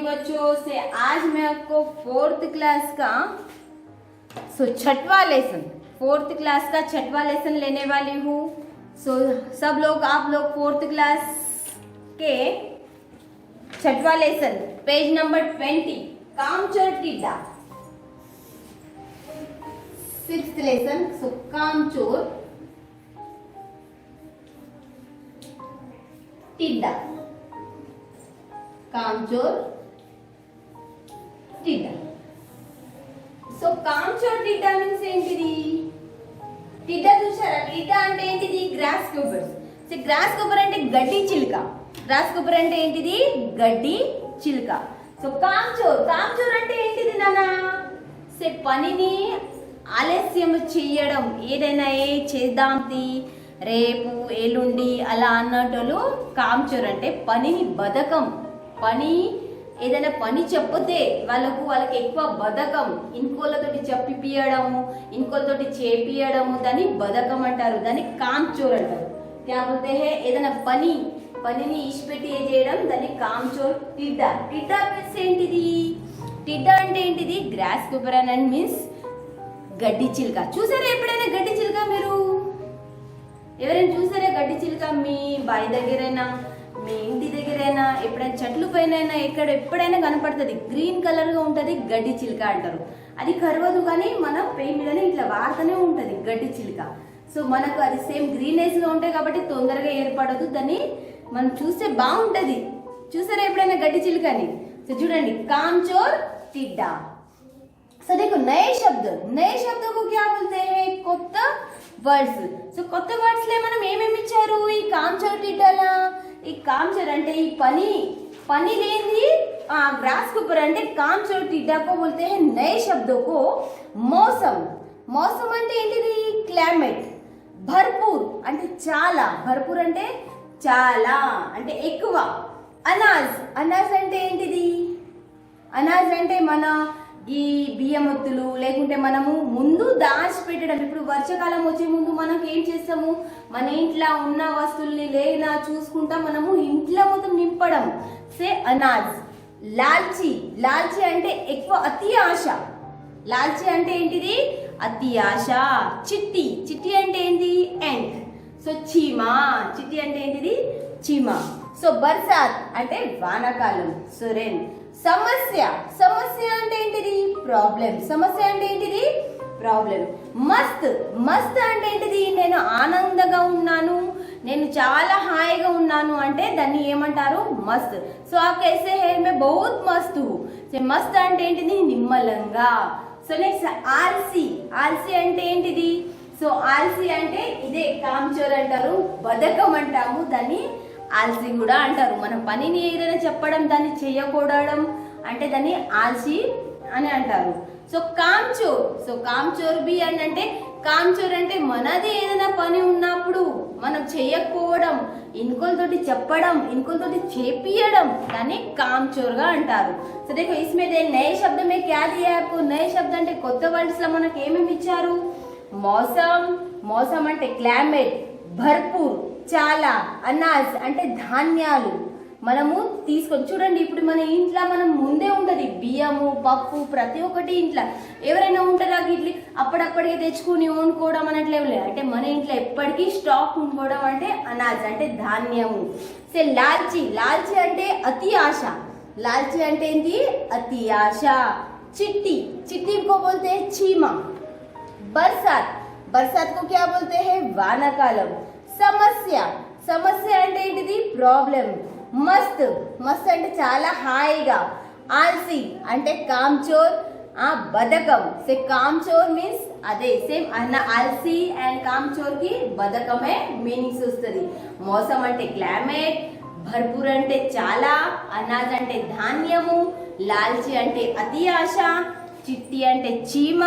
बच्चों से आज मैं आपको फोर्थ क्लास का छठवां लेसन फोर्थ क्लास का छठवां लेसन लेने वाली हूँ। सब लोग आप लोग फोर्थ क्लास के छठवां लेसन पेज नंबर 20 कामचोर टिड्डा सिक्स्थ लेसन कामचोर टिड्डा कामचोर टिड्डा। కాంచోర్ టిడ్డా మీన్స్ ఏంటిది? టిడ్డా చూసారా? టిడ్డా అంటే ఏంటిది? Gross Cooper. గ్రాస్ కూపర్ అంటే గడ్డి చిలుక. గ్రాస్ కూపర్ అంటే ఏంటిది? గడ్డి చిలుక. కాంచోర్ అంటే ఏంటిది నానా? పనిని ఆలస్యం చేయడం, ఏదైనా చేద్దాంతి రేపు ఎల్లుండి అలా అన్నట్లు కాంచోర్ అంటే పనిని బద్ధకం. ఏదైనా పని చెప్పతే వాళ్ళకి ఎక్కువ బద్ధకం, ఇంకోళ్ళతోటి చెప్పిపియడము, ఇంకోళ్ళతోటి చేపియడము, దాన్ని బద్ధకం అంటారు, దాన్ని కాంచోర్ అంటారు. కాకపోతే ఏదైనా పనిని ఇచ్చిపెట్టి చేయడం దాన్ని కాంచోర్ టిడ్డా. టిడ్డా మీన్స్ ఏంటిది? టిడ్డా అంటే ఏంటిది? గ్రాస్ కూపర్ అండ్ మీన్స్ గడ్డి చిలుక. చూసారా ఎప్పుడైనా గడ్డి చిలుక? మీరు ఎవరైనా చూసారా గడ్డి చిలుక? మీ బావి దగ్గరైనా మీ ఇంటి దగ్గరైనా ఎప్పుడైనా చెట్లు పైన ఎప్పుడైనా కనపడుతుంది. గ్రీన్ కలర్ గా ఉంటది, గడ్డి చిలుక అంటారు. అది కరవదు కానీ మన పై మీదనే ఇట్లా వాడుతూనే ఉంటది గడ్డి చిలుక. మనకు అది సేమ్ గ్రీనెస్ గా ఉంటాయి కాబట్టి తొందరగా ఏర్పడదు, దాన్ని మనం చూస్తే బాగుంటది. చూసారా ఎప్పుడైనా గడ్డి చిలుకని? చూడండి కాంచోర్ టిడ్డా. देखो नए शब्दों को क्या बोलते हैं? కొత్త వర్డ్స్. కొత్త వర్డ్స్ లే మనం ఏమేమి ఇచ్చారు ఈ కాంచోర్ టిడ్డాలా? ఈ కాంచోర్ అంటే ఈ పని లేని ग्रास कूपर అంటే కాంచోర్ టిడ్డా को बोलते हैं नए शब्दों को मौसम అంటే ఏంటిది? క్లైమేట్. భర్పూర్ అంటే చాలా, భర్పూర్ అంటే చాలా అంటే ఎక్కువ. అనాజ్ అంటే ఏంటిది? అనాజ్ అంటే మన ఈ బియ్యమొత్తులు, లేకుంటే మనము ముందు దాచి పెట్టడం. ఇప్పుడు వర్షాకాలం వచ్చే ముందు మనకు ఏం చేస్తాము? మన ఇంట్లో ఉన్న వస్తువుల్ని లేదా చూసుకుంటా మనము ఇంట్లో మొత్తం నింపడం. అనాజ్. లాల్చి అంటే ఎక్కువ, అతి ఆశ. లాల్చి అంటే ఏంటిది? అతి ఆశ. చిట్టి అంటే ఏంటి? ఎండ్. చీమా. చిట్టి అంటే ఏంటిది? చీమ. బర్సాత్ అంటే వానాకాలం. రెయిన్. సమస్య అంటే ఏంటిది? ప్రాబ్లం. సమస్య అంటే ఏంటిది? ప్రాబ్లం. మస్త్ అంటే ఏంటిది? నేను ఆనందంగా ఉన్నాను, నేను చాలా హాయిగా ఉన్నాను అంటే దాన్ని ఏమంటారు? మస్త్. आप कैसे है? मैं बहुत मस्त हूँ. మస్త్ అంటే ఏంటిది? నిమ్మలంగా. నెక్స్ట్ ఆల్సీ అంటే ఏంటిది? ఆల్సీ అంటే ఇదే కాంచోర్ అంటారు, బద్ధకం అంటాము, దాన్ని ఆల్సీ కూడా అంటారు. మన పనిని ఏదైనా చెప్పడం, దాన్ని చేయకూడడం అంటే దాన్ని ఆల్సీ అని అంటారు. కాంచోర్ బి అంటే కాంచోర్ అంటే మనది ఏదైనా పని ఉన్నప్పుడు మనం చేయకపోవడం, ఇంకోళ్ళతోటి చెప్పడం, ఇంకోళ్ళతోటి చేపియడం, దాన్ని కాంచోర్ గా అంటారు. देखो इसमें नए शब्द में क्या दिया है आपको? नए शब्द అంటే కొత్త వర్డ్స్ లో మనకి ఏమేమి ఇచ్చారు? మౌసం అంటే క్లైమేట్, భర్పూర్ చాలా, అనాజ్ అంటే ధాన్యాలు. మనము తీసుకొని చూడండి, ఇప్పుడు మన ఇంట్లో మనం ముందే ఉంటది బియ్యము, పప్పు, ప్రతి ఒక్కటి ఇంట్లో. ఎవరైనా ఉంటారా ఇడ్లీ అప్పటికే తెచ్చుకుని వండుకోవడం అనట్లే అంటే మన ఇంట్లో ఎప్పటికీ స్టాక్ ఉండుకోవడం అంటే అనాజ్ అంటే ధాన్యము. లాల్చి అంటే అతి ఆశ. లాల్చి అంటే ఏంటి? అతి ఆశ. చిట్టి को बोलते हैं చీమ. बरसात को क्या बोलते हैं? వానాకాలం. సమస్య అంటే ఏంటిది? ప్రాబ్లం. మస్త్ అంటే చాలా హాయిగా. ఆల్సీ అంటే కాంచోర్, బద్ధకం. కాంచోర్ మీన్స్ అదే సేమ్ ఆల్సీ అండ్ కాంచోర్ కి బద్ధకమే మీనింగ్స్ వస్తుంది. మౌసం అంటే క్లైమేట్, భర్పూర్ అంటే చాలా, అనాజ్ అంటే ధాన్యము, లాల్చి అంటే అతి ఆశ, చిట్టి అంటే చీమ,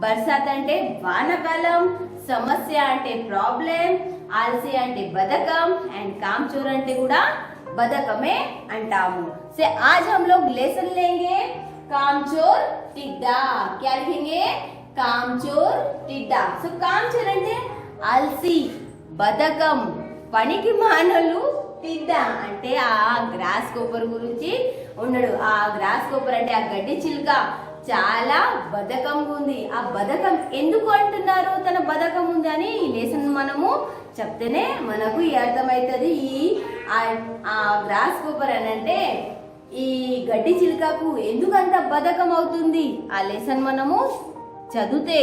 బర్సాత్ అంటే వానకాలం, సమస్య అంటే ప్రాబ్లం, ఆల్సీ అంటే బద్ధకం అండ్ కాంచోర్ అంటే కూడా बदकमे अंटामु. से आज हम लोग लेसन लेंगे कामचोर टिड्डा. क्या लिखेंगे? कामचोर टिड्डा. कामचोर అంటే అల్సి, బద్ధకం, పనికి మానలు, టిడ్డా అంటే ఆ గ్రాస్ కోపర్ గురించి ఉన్నాడు. ఆ గ్రాస్ కోపర్ అంటే ఆ గడ్డి చిలుక చాలా బద్ధకంగా ఉంది. ఆ బద్ధకం ఎందుకు అంటున్నారు తన బద్ధకం ఉంది అని ఈ లెసన్ మనము చెప్తేనే మనకు అర్థమవుతుంది. ఆ గ్రాస్ కోపర్ అని అంటే ఈ గడ్డి చిలుకకు ఎందుకంత బద్ధకం అవుతుంది ఆ లెసన్ మనము చదివితే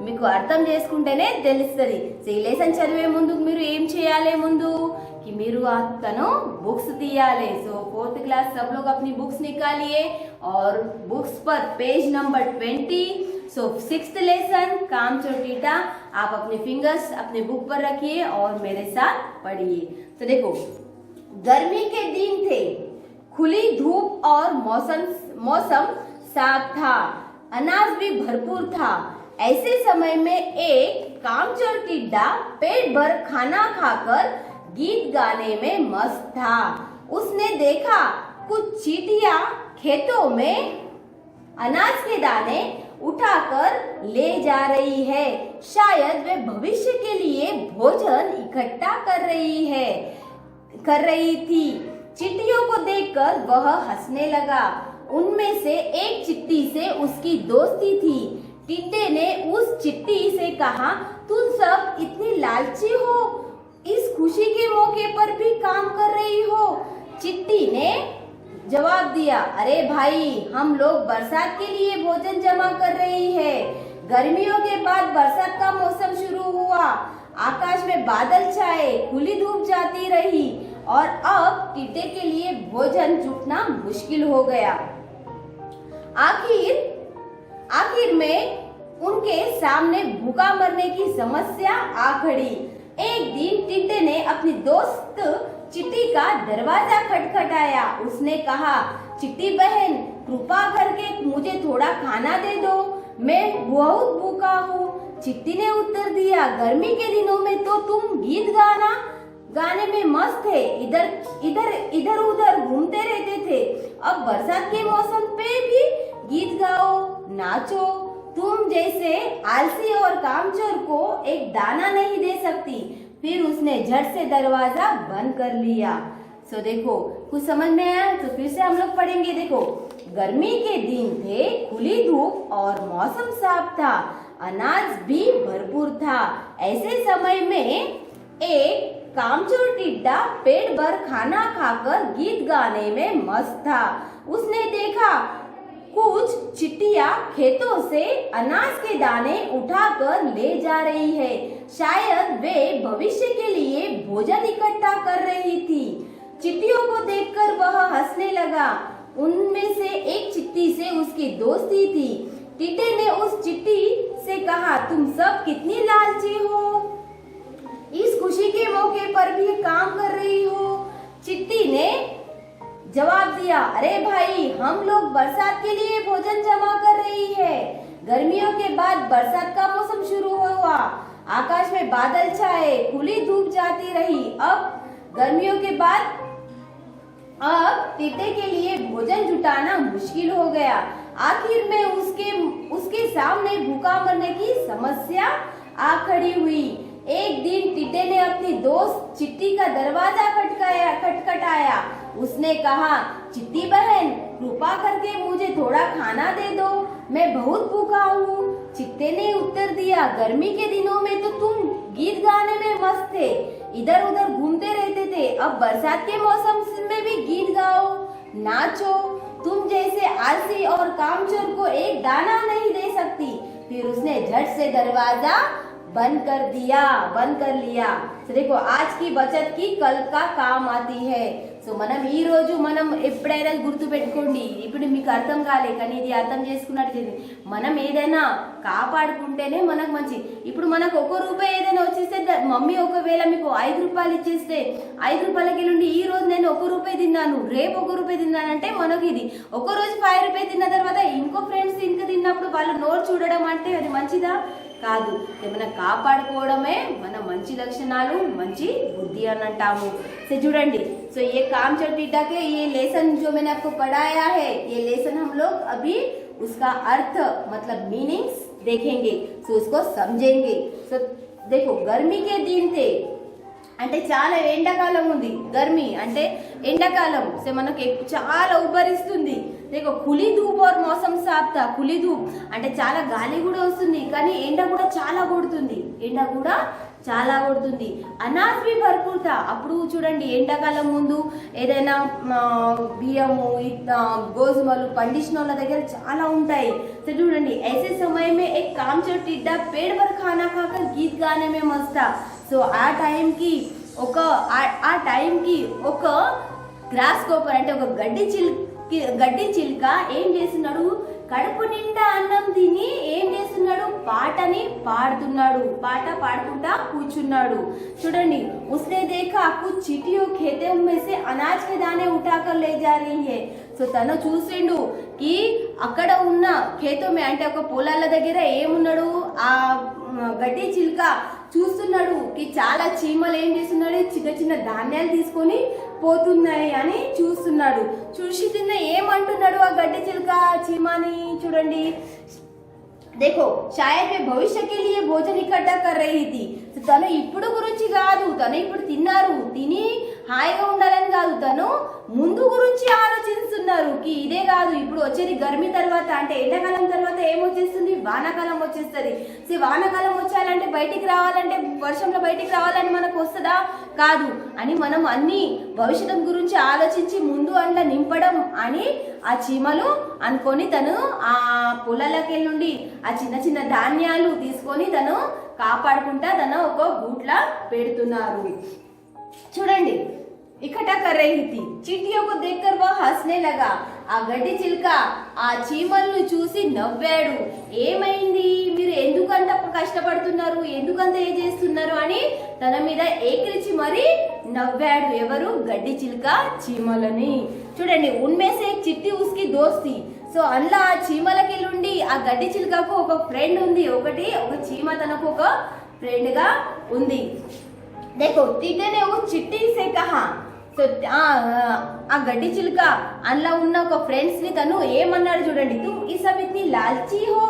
మీకు అర్థం చేసుకుంటేనే తెలుస్తుంది. ఈ లెసన్ చదివే ముందు మీరు ఏం చేయాలి, ముందు कि మీరు तनो बुक्स दियाले. सो 4th क्लास सब लोग अपनी बुक्स निकालिए और बुक्स पर पेज नंबर 20. सो 6th लेसन काम चोटीटा आप अपने फिंगर्स अपने बुक पर रखिए और मेरे साथ पढ़िए. तो देखो, गर्मी के दिन थे, खुली धूप और मौसम साफ था, अनाज भी भरपूर था. ऐसे समय में एक कामचोर टिड्डा पेट भर खाना खाकर गीत गाने में मस्त था. उसने देखा कुछ चींटियां खेतों में अनाज के दाने उठाकर ले जा रही है. शायद वे भविष्य के लिए भोजन इकट्ठा कर रही थी. चींटियों को देखकर वह हंसने लगा. उनमें से एक चिट्टी से उसकी दोस्ती थी. टिड्डे ने उस चिट्टी से कहा, तुम सब इतनी लालची हो, इस खुशी के मौके पर भी काम कर रही हो. चिट्टी ने जवाब दिया, अरे भाई, हम लोग बरसात के लिए भोजन जमा कर रही है. गर्मियों के बाद बरसात का मौसम शुरू हुआ. आकाश में बादल छाए, खुली धूप जाती रही और अब टिड्डे के लिए भोजन जुटना मुश्किल हो गया. आखिर में उनके सामने भूखा मरने की समस्या आ खड़ी. एक दिन टिड्डे ने अपनी दोस्त चिट्टी का दरवाजा खटखटाया. उसने कहा, चिट्टी बहन, कृपा करके मुझे थोड़ा खाना दे दो, मैं बहुत भूखा हूँ. चिट्टी ने उत्तर दिया, गर्मी के दिनों में तो तुम गीत गाने में मस्त थे, इधर उधर घूमते रहते थे. अब बरसात के मौसम पे भी गीत गाओ, नाचो. तुम जैसे आलसी और कामचोर को एक दाना नहीं दे सकती. फिर उसने झट से दरवाजा बंद कर लिया. सो देखो, कुछ समझ में आया? तो फिर से हम लोग पढ़ेंगे. देखो, गर्मी के दिन थे, खुली धूप और मौसम साफ था, अनाज भी भरपूर था. ऐसे समय में एक कामचोर टिड्डा पेट भर खाना खाकर गीत गाने में मस्त था. उसने देखा कुछ चिट्टियां खेतों से अनाज के दाने उठाकर ले जा रही है. शायद वे भविष्य के लिए भोजन इकट्ठा कर रही थी. चिट्टियों को देखकर वह हंसने लगा. उनमें से एक चिट्टी से उसकी दोस्ती थी. टिड्डे ने उस चिट्टी से कहा, तुम सब कितनी लालची हो, इस खुशी के मौके पर भी काम कर रही हो. चिट्टी ने जवाब दिया, अरे भाई, हम लोग बरसात के लिए भोजन जमा कर रही है. गर्मियों के बाद बरसात का मौसम शुरू हुआ. आकाश में बादल छाए, खुली धूप जाती रही. अब गर्मियों के बाद अब टिड्डे के लिए भोजन जुटाना मुश्किल हो गया. आखिर में उसके सामने भूखा मरने की समस्या आ खड़ी हुई. एक दिन टिड्डे ने अपनी दोस्त चिट्टी का दरवाजा खटखटाया. उसने कहा, चिट्टी बहन, कृपा करके मुझे थोड़ा खाना दे दो, मैं बहुत भूखा हूँ. चिट्टे ने उत्तर दिया, गर्मी के दिनों में तो तुम गीत गाने में मस्त थे, इधर उधर घूमते रहते थे. अब बरसात के मौसम में भी गीत गाओ, नाचो. तुम जैसे आलसी और कामचोर को एक दाना नहीं दे सकती. फिर उसने झट से दरवाजा बंद कर लिया. సో देखो, आज की बचत की कल का काम आती है. సో మనం ఈ రోజు ఎప్పుడైనా గుర్తు పెట్టుకోండి. ఇప్పుడు మీకు అర్థం కాలే, కానీ ఇది అర్థం చేసుకున్నట్టు మనం ఏదైనా కాపాడుకుంటేనే మనకు మంచి. ఇప్పుడు మనకు 1 రూపాయి ఏదైనా వచ్చేస్తే మమ్మీ ఒకవేళ మీకు 5 రూపాయలు ఇచ్చేస్తే 5 రూపాయలకి నుండి ఈ రోజు నేను 1 రూపాయి తిన్నాను, రేపు 1 రూపాయి తిన్నానంటే మనకు ఇది. ఒక రోజు 5 రూపాయలు తిన్న తర్వాత ఇంకో ఫ్రెండ్స్ ఇంకా తిన్నప్పుడు వాళ్ళు నోరు చూడడం అంటే అది మంచిదా? కాదు. మనం కాపాడుకోవడమే మన మంచి లక్షణాలు, మంచి బుద్ధి అని అంటాము. సో చూడండి, సో ये कामचोर टिड्डा के ये लेसन जो मैंने आपको पढ़ाया है, ये लेसन हम लोग अभी उसका अर्थ मतलब मीनिंग्स देखेंगे. सो उसको समझेंगे. सो देखो, गर्मी के दिन थे, అంటే చాలా ఎండాకాలం ఉంది, గర్మి అంటే ఎండాకాలం సో మనకి చాలా ఉబ్బరిస్తుంది. देखो खुली धूप और मौसम साफ था. खुली धूप అంటే చాలా గాలి కూడా వస్తుంది, కానీ ఎండ కూడా చాలా కొడుతుంది. ఎండ కూడా చాలా కొడుతుంది. అనాజ్ బి భర్పూర్ థా. అప్పుడు చూడండి ఎండాకాలం ముందు ఏదైనా బియ్యము గోధుమలు పండించిన వాళ్ళ దగ్గర చాలా ఉంటాయి. సో చూడండి ऐसे समय में एक कामचोर टिड्डा पेड़ पर खाना खाकर गीत गाने में मस्त था. సో ఆ టైంకి ఒక గ్రాస్ కోపర్ అంటే ఒక గడ్డి చిలుక ఏం చేస్తున్నాడు, కడుపు నిండా అన్నం తిని ఏం చేస్తున్నాడు, పాటని పాడుతున్నాడు. పాట పాడుకుంటా కూర్చున్నాడు. చూడండి उसने देखा कुछ चींटियों खेतों में से अनाज के दाने उठाकर ले जा रही है. సో తను చూసిండు కి అక్కడ ఉన్న ఖేతోమే అంటే ఒక పొలాల దగ్గర ఏమున్నాడు, ఆ గడ్డి చిలుక చూస్తున్నాడు కి చాలా చీమలు ఏం చేస్తున్నాడు, చిన్న చిన్న ధాన్యాలు తీసుకొని పోతున్నాయి అని చూస్తున్నాడు. చూసి తిన్న ఏమంటున్నాడు ఆ గడ్డి చిలుక చీమని చూడండి, देखो शायद वे भविष्य के लिए भोजन इकट्ठा कर रही थी. తను ఇప్పుడు గురించి కాదు, తను ఇప్పుడు తిన్నారు తిని హాయిగా ఉండాలని కాదు, తను ముందు గురించి ఆలోచిస్తున్నారు కి ఇదే కాదు ఇప్పుడు వచ్చేది గర్మి తర్వాత అంటే ఎండాకాలం తర్వాత ఏమొచ్చేస్తుంది, వానాకాలం వచ్చేస్తుంది. సో వానాకాలం వచ్చాలంటే బయటికి రావాలంటే వర్షంలో బయటికి రావాలని మనకు వస్తుందా, కాదు అని మనం అన్ని భవిష్యత్తు గురించి ఆలోచించి ముందు అండ్ల నింపడం అని ఆ చీమలు అనుకొని తను ఆ పొలాలకి నుండి ఆ చిన్న చిన్న ధాన్యాలు తీసుకొని తను కాపాడుకుంటా తన ఒక గూట్లా పెడుతున్నారు. చూడండి इकट्ठा कर रही थी. चींटियों को देखकर वह हंसने लगा. ఆ గడ్డి చిలుక ఆ చీమలను చూసి నవ్వాడు. ఏమైంది, మీరు ఎందుకంత కష్టపడుతున్నారు, ఎందుకంత ఏ చేస్తున్నారు అని తన మీద ఏకిరిచి మరి నవ్వాడు. ఎవరు, గడ్డి చిలుక చీమలని. చూడండి ఉన్మే సే एक चिट्टी उसकी दोस्त थी. సో అందులో ఆ చీమలకి నుండి ఆ గడ్డి చిలుకకు ఒక ఫ్రెండ్ ఉంది. ఒక చీమ తనకు ఒక ఫ్రెండ్ గా ఉంది. देखो टिड्डे ने वो चिट्टी से कहा. సో ఆ గడ్డి చిలుక అందులో ఉన్న ఒక ఫ్రెండ్స్ ని తను ఏమన్నాడు చూడండి, तुम ये सब इतनी लालची हो,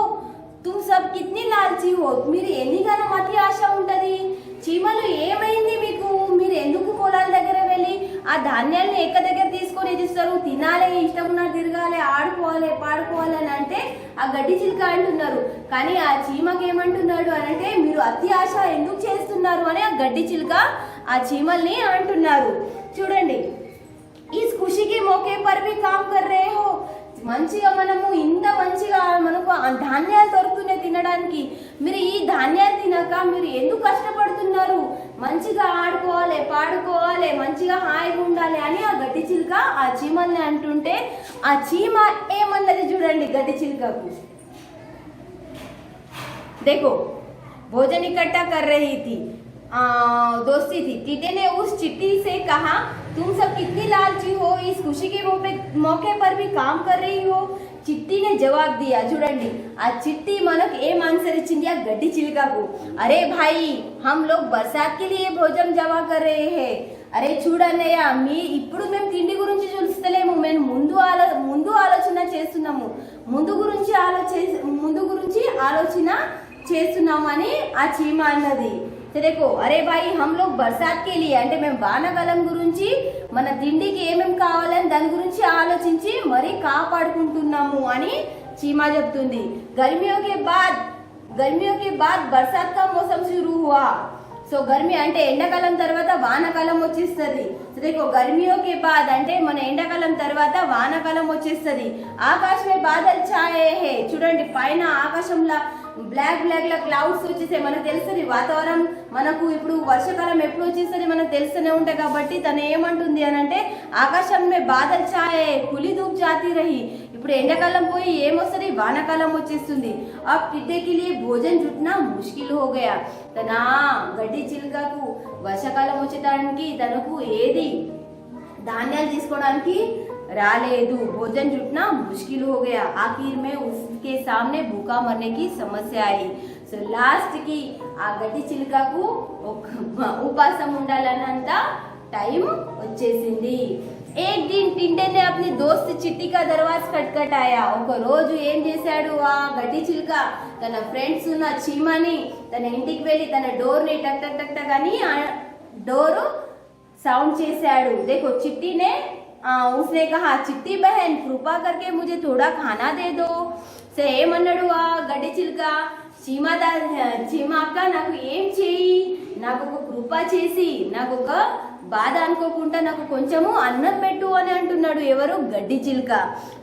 तुम सब कितनी लालची हो. మీరు ఎన్నిగానో అతి ఆశ ఉంటది. చీమలు ఏమైంది మీకు, మీరు ఎందుకు పొలాల దగ్గర వెళ్ళి ఆ ధాన్యాన్ని ఎక్క దగ్గర తీసుకొని చేస్తారు, తినాలి, ఇష్టం ఉన్నట్టు తిరగాలి, ఆడుకోవాలి, పాడుకోవాలి అని అంటే ఆ గడ్డి చిలుక అంటున్నారు. కానీ ఆ చీమకి ఏమంటున్నాడు అని అంటే మీరు అతి ఆశ ఎందుకు చేస్తున్నారు అని ఆ గడ్డి చిలుక ఆ చీమల్ని అంటున్నారు. చూడండి ఈ ఖుషికి మోకే పర్ భీ కామ్ కర్ రే హో. మంచిగా మనము ఇంత మంచిగా మనకు ధాన్యాలు దొరుకుతున్నాయి తినడానికి, మీరు ఈ ధాన్యాలు తినక మీరు ఎందుకు కష్టపడుతున్నారు, మంచిగా ఆడుకోవాలి, పాడుకోవాలి, మంచిగా హాయిగా ఉండాలి అని ఆ గడ్డి చిలుక ఆ చీమల్ని అంటుంటే ఆ చీమ ఏమన్నది చూడండి గడ్డి చిలుకకు, देखो भोजन इकट्ठा कर रही थी, दोस्ती थी. टिड्डे ने उस चिट्टी से कहा तुम सब कितनी लालची हो, इस खुशी के मौके पर भी काम कर रही हो. చిట్టి నే జవాబ్ దియా. చూడండి ఆ చిట్టి మనకు ఏం ఆన్సర్ ఇచ్చింది ఆ గడ్డి చిలుకకు, అరే భాయి హమ్ లోగ్ బర్సాత్ కే లియే భోజన్ జమా కర్ రహే హై. అరే చూడన్నయ్య ఇప్పుడు మేము తిండి గురించి చూస్తలేము, మేము ముందు ఆలోచన చేస్తున్నాము, ముందు గురించి ఆలోచన చేస్తున్నాము అని ఆ చీమ అన్నది. देखो अरे भाई हम लोग बरसात के लिए అంటే మేము వానకాలం గురించి మన తిండికి ఏమేమి కావాలని దాని గురించి ఆలోచించి మరి కాపాడుకుంటున్నాము అని చీమ చెప్తుంది. गर्मियों के बाद बरसात का मौसम शुरू हुआ. సో గర్మి అంటే ఎండాకాలం తర్వాత వానకాలం వచ్చేస్తుంది. देखो गर्मियों के बाद అంటే మన ఎండాకాలం తర్వాత వానకాలం వచ్చేస్తుంది. ఆకాశమే బాదల్ ఛాయే హే. చూడండి పైన ఆకాశంలో బ్లాక్ లా క్లౌడ్స్ వచ్చేసాయి. మనకు తెలుస్తుంది వాతావరణం, మనకు ఇప్పుడు వర్షాకాలం ఎప్పుడు వచ్చేసరి మనకు తెలుస్తూనే ఉంటాయి. కాబట్టి తను ఏమంటుంది అని అంటే ఆకాశం మే బాదల్ ఛాయే ఖులీ ధూప్ జాతీ రహి. ఇప్పుడు ఎండాకాలం పోయి ఏమొస్తుంది, వానాకాలం వచ్చేస్తుంది. ఆ టిడ్డేకి లియే భోజన్ జుట్నా ముష్కిల్ హో గయా. తన గడ్డి చిలుకకు వర్షాకాలం వచ్చేదానికి తనకు ఏది ధాన్యాలు తీసుకోవడానికి రాలేదు. భోజन जुटना मुश्किल हो गया. आखिर में उसके सामने भूखा मरने की समस्या आई. సో లాస్ట్ కి ఆ గడ్డి చిలుకకు ఉపాసం ఉండాలన్నంత టైం వచ్చేసింది. एक दिन टिंडे ने अपनी दोस्त चिट्टी का दरवाजा खटखटाया. ఒక రోజు ఏం చేశాడు ఆ గడ్డి చిలుక తన ఫ్రెండ్స్ ఉన్న చీమని తన ఇంటికి వెళ్ళి తన డోర్ ని టక్ టక్ టక్ టక్ అని డోరు సౌండ్ చేశాడు. देखो चिट्टी ने उसने कहा चिट्टी बहन कृपा करके मुझे थोड़ा खाना दे दो. సో ఏమన్నాడు ఆ గడ్డి చిలుక, చీమ అక్క నాకు ఏం చేయి, నాకు ఒక కృప చేసి నాకు ఒక బాధ అనుకోకుండా నాకు కొంచెము అన్నం పెట్టు అని అంటున్నాడు. ఎవరు? గడ్డి చిలుక.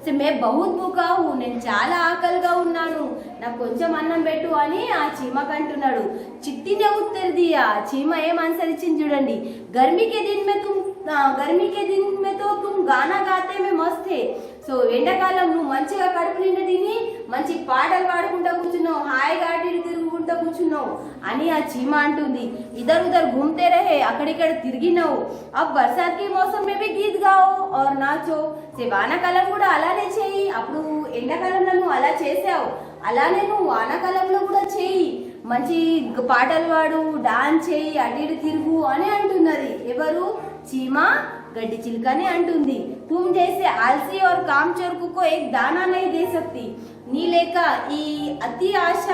సో మే బహుత్ భూకా హూ, నేను చాలా ఆకలిగా ఉన్నాను, నాకు కొంచెం అన్నం పెట్టు అని ఆ చీమకు అంటున్నాడు. చిట్టినే ఉత్తర్ దియా, చీమ ఏం ఆన్సర్ ఇచ్చింది చూడండి. गर्मी के दिन में तो तुम गाना गाते में मस्त है. సో ఎండాకాలం నువ్వు మంచిగా కడుపు నిండా తిని మంచి పాటలు పాడుకుంటా కూర్చున్నావు, హాయిగా అటు ఇటు తిరుగుకుంటా కూర్చున్నావు అని ఆ చీమ అంటుంది. ఇదర్ ఉదర్ ఘూమ్తే రహే, అక్కడిక్కడ తిరిగినావు. అబ్ బర్సాత్ కి మౌసమ్ మే భీ గీత్ గాओ और నాచో. వానాకాలం కూడా అలానే చేయి, అప్పుడు ఎండాకాలంలో నువ్వు అలా చేసావు, అలానే నువ్వు వానాకాలంలో కూడా చేయి, మంచి పాటలు పాడు, డాన్స్ చేయి, అటు ఇటు తిరుగు అని అంటున్నది. ఎవరు? చీమ గడ్డి చిలుకని అంటుంది. तुम जैसे आलसी और कामचोर को एक दाना नहीं दे सकती. నీ లేక ఈ అతి ఆశ,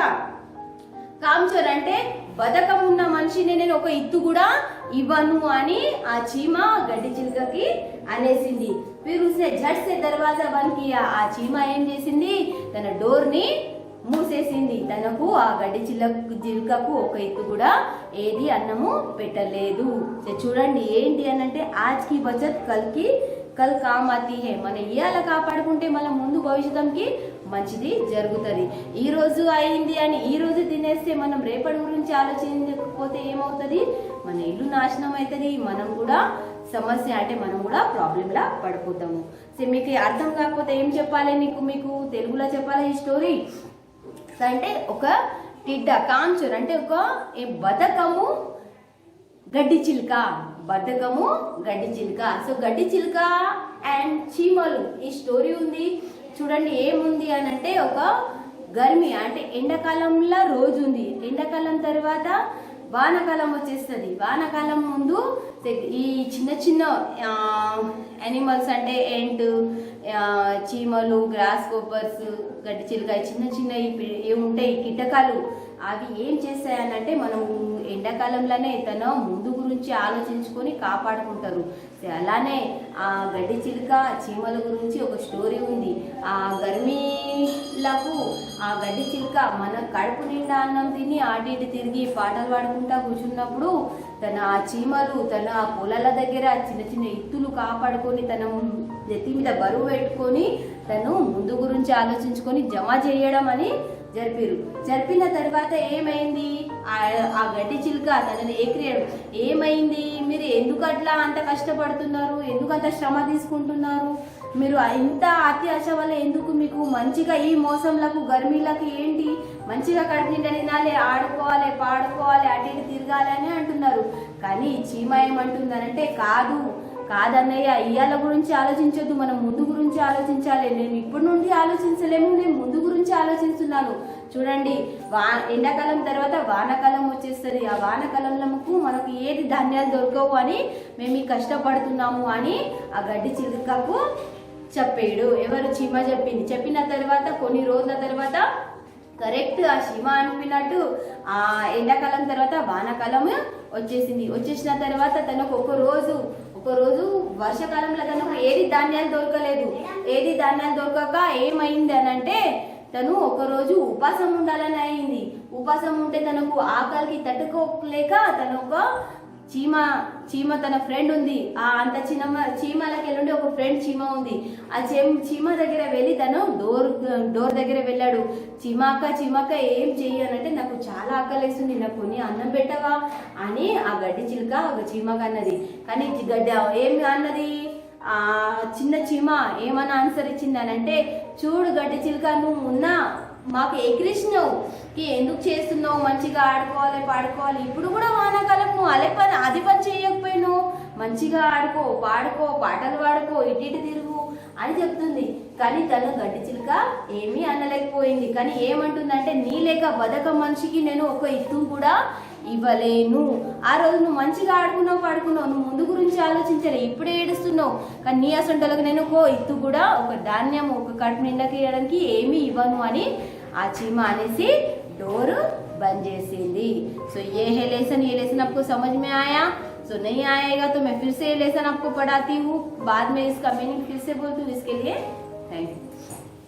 కామచోర్ అంటే బద్ధకం ఉన్న మనిషిని నేను ఒక ఇత్తు కూడా ఇవ్వను అని ఆ చీమ గడ్డి చిలుకకి అనేసింది. फिर उसने झट से दरवाजा बंद किया. ఆ చీమ ఏం చేసింది? తన డోర్ ని మూసేసింది. తనకు ఆ గడ్డి చిలుకకు ఒక ఇత్తు కూడా ఏది అన్నము పెట్టలేదు. చూడండి ఏంటి అని అంటే ఆజ్ కి బచత్ కల్ కామ్ ఆతీ హై. మన ఇయాల కాపాడుకుంటే మన ముందు భవిష్యత్తుకి మంచిది జరుగుతుంది. ఈ రోజు అయింది అని ఈ రోజు తినేస్తే మనం రేపటి గురించి ఆలోచించకపోతే ఏమవుతుంది? మన ఇల్లు నాశనం అవుతుంది, మనం కూడా సమస్య అంటే మనం కూడా ప్రాబ్లంలా పడిపోతాము. సో మీకు అర్థం కాకపోతే ఏం చెప్పాలి? మీకు తెలుగులో చెప్పాలి ఈ స్టోరీ అంటే ఒక టిడ్డ, కాంచూర్ అంటే ఒక బద్ధకము గడ్డి చిలుక, బద్ధకము గడ్డి చిలుక. సో గడ్డి చిలుక అండ్ చీమలు ఈ స్టోరీ ఉంది చూడండి. ఏముంది అని అంటే ఒక గర్మి అంటే ఎండాకాలంలో రోజు ఉంది, ఎండాకాలం తర్వాత వానాకాలం వచ్చేస్తుంది. వానాకాలం ముందు ఈ చిన్న చిన్న యానిమల్స్ అంటే ఏంట్, చీమలు, గ్రాస్ కోపర్స్, గడ్డి చిలుక, చిన్న చిన్న ఏముంటాయి కీటకాలు, అవి ఏం చేస్తాయనంటే మనం ఎండాకాలంలోనే తన ముందు గురించి ఆలోచించుకొని కాపాడుకుంటారు. అలానే ఆ గడ్డి చిలుక, చీమల గురించి ఒక స్టోరీ ఉంది. ఆ గర్మీలకు ఆ గడ్డి చిలుక మన కడుపు నిండా అన్నం తిని ఆటి ఇటు తిరిగి పాటలు పాడుకుంటా కూర్చున్నప్పుడు తన ఆ చీమలు తన పొలాల దగ్గర చిన్న చిన్న ఇత్తులు కాపాడుకొని తన నెత్తి మీద బరువు పెట్టుకొని తను ముందు గురించి ఆలోచించుకొని జమ చేయడం అని జరిపిన తర్వాత ఏమైంది? ఆ గడ్డి చిలుక తనని ఏక్రియడం ఏమైంది? మీరు ఎందుకు అట్లా అంత కష్టపడుతున్నారు, ఎందుకు అంత శ్రమ తీసుకుంటున్నారు, మీరు ఇంత అతి ఆశ వల్ల ఎందుకు? మీకు మంచిగా ఈ మోసంలకు గర్మీలకు ఏంటి మంచిగా కడుపు నిండా తినాలి, ఆడుకోవాలి, పాడుకోవాలి, అటు ఇటు తిరగాలి అని అంటున్నారు. కానీ చీమ ఏమంటుందనంటే కాదన్నయ్య, ఇయ్యాల గురించి ఆలోచించొద్దు, మనం ముందు గురించి ఆలోచించాలి. నేను ఇప్పటి నుండి ఆలోచించలేము, నేను ముందు గురించి ఆలోచిస్తున్నాను. చూడండి, ఎండాకాలం తర్వాత వానాకాలం వచ్చేస్తుంది. ఆ వానాకాలంలో మనకు ఏది ధాన్యాలు దొరకవు అని మేము కష్టపడుతున్నాము అని ఆ గడ్డి చిలుకకు చెప్పాడు. ఎవరు? చీమ చెప్పింది. చెప్పిన తర్వాత కొన్ని రోజుల తర్వాత కరెక్ట్ ఆ చీమ అనిపినట్టు ఆ ఎండాకాలం తర్వాత వానాకాలం వచ్చేసిన తర్వాత తనకు ఒక రోజు వర్షాకాలంలో తనకు ఏది ధాన్యాలు దొరకక ఏమైంది అని అంటే తను ఒకరోజు ఉపాసం ఉండాలని అయింది. ఉపాసం ఉంటే తనకు ఆకలికి తట్టుకోలేక తను ఒక చీమ తన ఫ్రెండ్ ఉంది, ఆ అంత చీమలకి వెళ్ళండి ఒక ఫ్రెండ్ చీమ ఉంది. ఆ చీమ దగ్గర వెళ్ళి తను డోర్ దగ్గర వెళ్ళాడు. చీమక్క ఏం చెయ్యనంటే నాకు చాలా ఆకలిస్తుంది, నాకు కొన్ని అన్నం పెట్టవా అని ఆ గడ్డి చిలుక ఒక చీమకు అన్నది. కానీ గడ్డి ఏమి అన్నది? ఆ చిన్న చీమ ఏమన్నా ఆన్సర్ ఇచ్చింది అని అంటే, చూడు గడ్డి చిలుక, నువ్వు ఉన్నా మాకు ఎగిరిసినావు ఎందుకు చేస్తున్నావు, మంచిగా ఆడుకోవాలి, పాడుకోవాలి, ఇప్పుడు కూడా వానాకాలం నువ్వు అది పని చేయకపోయినావు, మంచిగా ఆడుకో, పాడుకో, పాటలు పాడుకో, ఇటు తిరుగు అని చెప్తుంది. కానీ తను గడ్డి చిలుక ఏమీ అనలేకపోయింది. కానీ ఏమంటుందంటే, నీ లేక బద్ధకం మనిషికి నేను ఒక ఇత్తు కూడా ఇవ్వలేను. ఆ రోజు నువ్వు మంచిగా ఆడుకున్నావు, పాడుకున్నావు, నువ్వు ముందు గురించి ఆలోచించలే, ఇప్పుడే ఏడుస్తున్నావు. కానీ నీ అసంటలకు నేను ఒక ఇత్తు కూడా, ఒక ధాన్యం, ఒక కడుపు నిండాకి వేయడానికి ఏమీ ఇవ్వను అని ఆ చీమ అనేసి డోర్ बंद చేసింది. సో ये लेसन आपको समझ में आया? सो नहीं आएगा तो मैं फिर से लेसन आपको पढ़ाती हूँ, बाद में इसका मीनिंग फिर से बोलती हूँ। इसके लिए थैंक यू।